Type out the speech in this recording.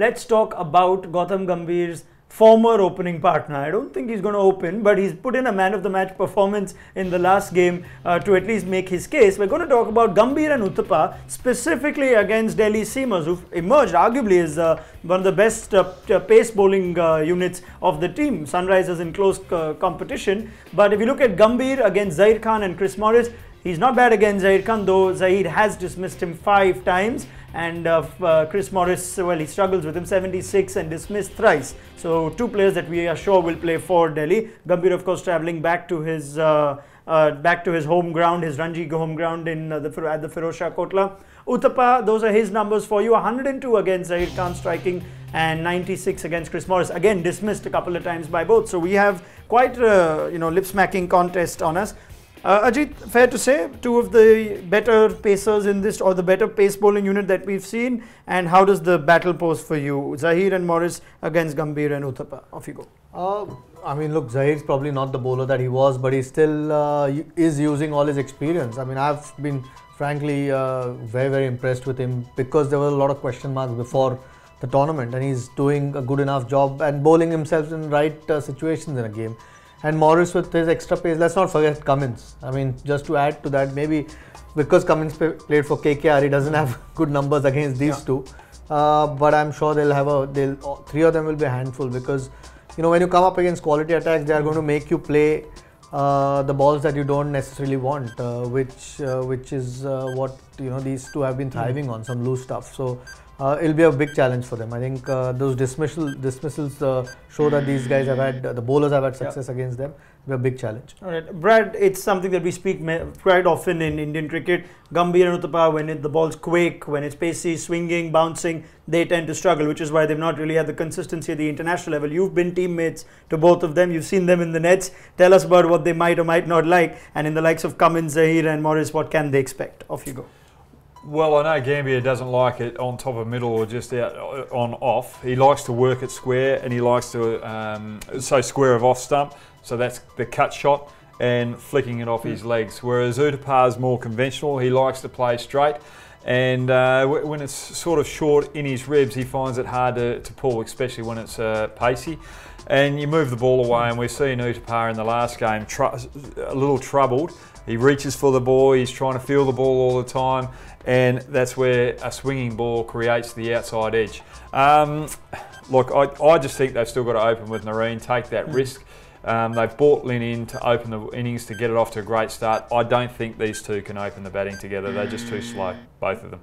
let's talk about Gautam Gambhir's former opening partner. I don't think he's going to open, but he's put in a man of the match performance in the last game to at least make his case. We're going to talk about Gambhir and Uthappa, specifically against Delhi Seamers, who've emerged arguably as one of the best pace bowling units of the team. Sunrisers in close competition. But if you look at Gambhir against Zaheer Khan and Chris Morris, he's not bad against Zaheer Khan, though Zaheer has dismissed him 5 times. And Chris Morris, well, he struggles with him, 76 and dismissed thrice. So 2 players that we are sure will play for Delhi. Gambhir, of course, travelling back to his home ground, his Ranji home ground at the Firozshah Kotla. Uthappa, those are his numbers for you. 102 against Zaheer Khan striking and 96 against Chris Morris. Again, dismissed a couple of times by both. So we have quite a lip-smacking contest on us. Ajit, fair to say, 2 of the better pacers in this, or the better pace bowling unit that we've seen. And how does the battle pose for you? Zaheer and Morris against Gambhir and Uthappa. Off you go. I mean, look, Zaheer's probably not the bowler that he was, but he still is using all his experience. I mean, I've been frankly very, very impressed with him, because there were a lot of question marks before the tournament, and he's doing a good enough job and bowling himself in right situations in a game. And Morris with his extra pace, let's not forget Cummins. I mean, just to add to that, maybe because Cummins played for KKR, he doesn't have good numbers against these 2. But I'm sure they'll have 3 of them will be a handful, because when you come up against quality attacks, they are going to make you play the balls that you don't necessarily want, which is what these 2 have been thriving on, some loose stuff. So it'll be a big challenge for them. I think those dismissals show that these guys have had, the bowlers have had success against them. It'll be a big challenge. All right, Brad, it's something that we speak quite often in Indian cricket. Gambhir and Uthappa, when the balls quake, when it's pacey, swinging, bouncing, they tend to struggle, which is why they've not really had the consistency at the international level. You've been teammates to both of them. You've seen them in the nets. Tell us about what they might or might not like. And in the likes of Cummins, Zaheer and Morris, what can they expect? Off you go. Well, I know Gambhir doesn't like it on top of middle or just out on off. He likes to work it square, and he likes to square of off stump. So that's the cut shot and flicking it off his legs. Whereas Uthappa is more conventional. He likes to play straight, and when it's sort of short in his ribs, he finds it hard to pull, especially when it's pacey. And you move the ball away, and we've seen Uthappa in the last game a little troubled. He reaches for the ball, he's trying to feel the ball all the time, and that's where a swinging ball creates the outside edge. Look, I just think they've still got to open with Nareen, take that risk. They've brought Lynn in to open the innings to get it off to a great start. I don't think these 2 can open the batting together. They're just too slow, both of them.